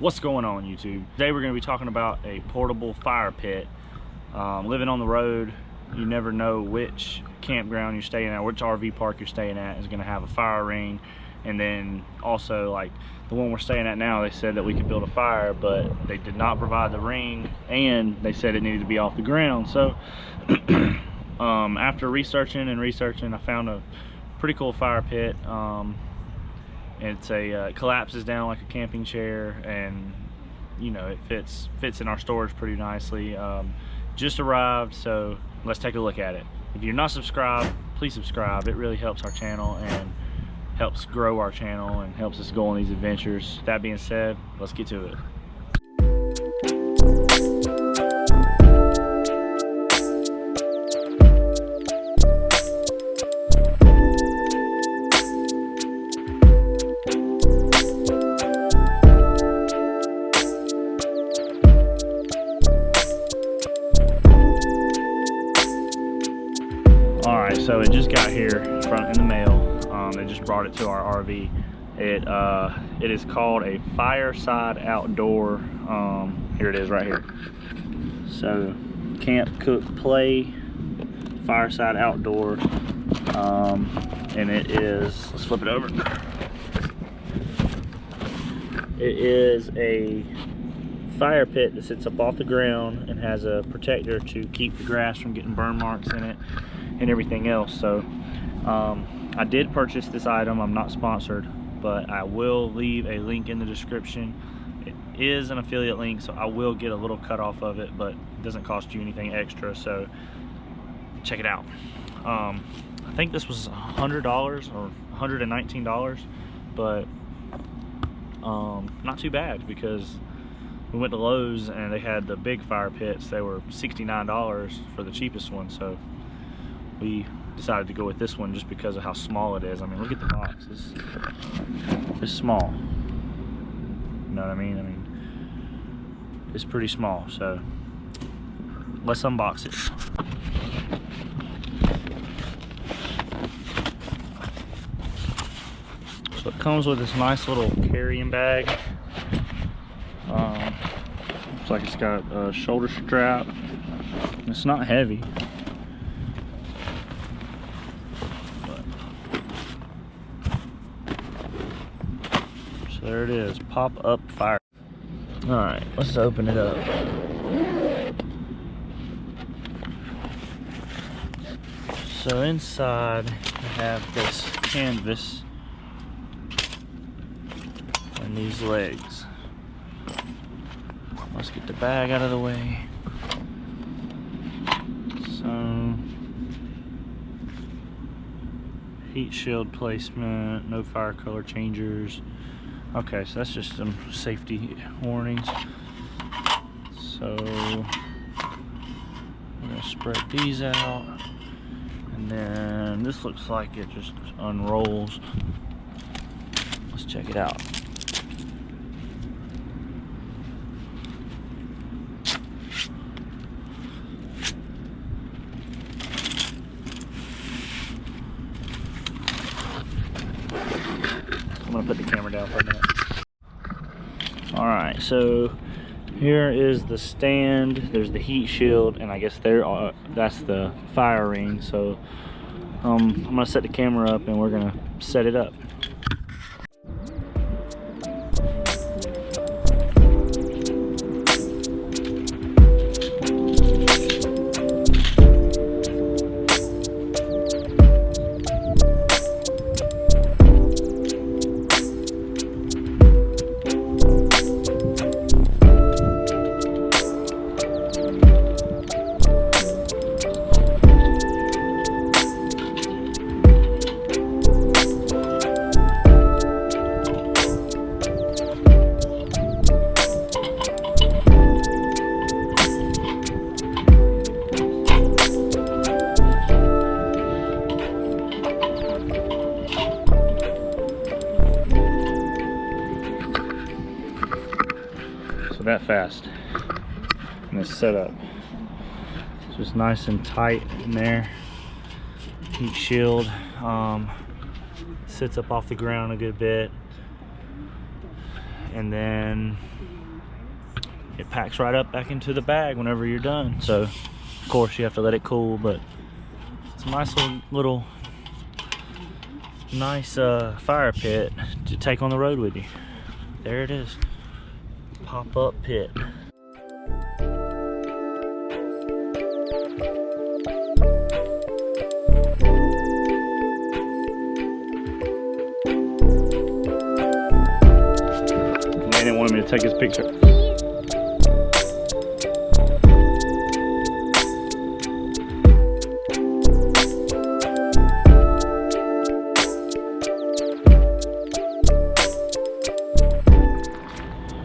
What's going on, YouTube? Today we're going to be talking about a portable fire pit. Living on the road, you never know which campground you're staying at, which RV park you're staying at is going to have a fire ring. And then also, like the one we're staying at now, they said that we could build a fire, but they did not provide the ring, and they said it needed to be off the ground. So after researching, I found a pretty cool fire pit. It collapses down like a camping chair, and you know, it fits in our storage pretty nicely. Just arrived, so let's take a look at it. If you're not subscribed, please subscribe. It really helps our channel and helps grow our channel and helps us go on these adventures. That being said, let's get to it. So it just got here in the mail. They just brought it to our RV. It is called a Fireside Outdoor. Here it is right here. So camp, cook, play, Fireside Outdoor. And it is, let's flip it over. It is a fire pit that sits up off the ground and has a protector to keep the grass from getting burn marks in it and everything else. So I did purchase this item. I'm not sponsored, but I will leave a link in the description. It is an affiliate link, so I will get a little cut off of it, but it doesn't cost you anything extra, so check it out. I think this was $100 or $119, but not too bad, because we went to Lowe's and they had the big fire pits. They were $69 for the cheapest one, so we decided to go with this one just because of how small it is. I mean, look at the box. It's small. You know what I mean? I mean, it's pretty small. So let's unbox it. So it comes with this nice little carrying bag. Looks like it's got a shoulder strap. It's not heavy. So there it is, pop-up fire. All right, let's open it up. So inside I have this canvas and these legs. Let's get the bag out of the way. So, heat shield placement, no fire color changers. Okay, so that's just some safety warnings. So I'm gonna spread these out, and then this looks like it just unrolls. Let's check it out. I'm gonna put the camera down for a minute. All right, so here is the stand. There's the heat shield, and I guess that's the fire ring. So I'm gonna set the camera up and we're gonna set it up. So that fast. And it's set up. It's just nice and tight in there. Heat shield. Sits up off the ground a good bit. and then it packs right up back into the bag whenever you're done. So of course you have to let it cool, but it's a nice little fire pit to take on the road with you. There it is, pop-up pit. Man didn't want me to take his picture.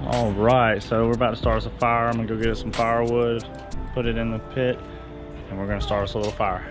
All right, so we're about to start us a fire. I'm gonna go get us some firewood, put it in the pit, and we're gonna start us a little fire.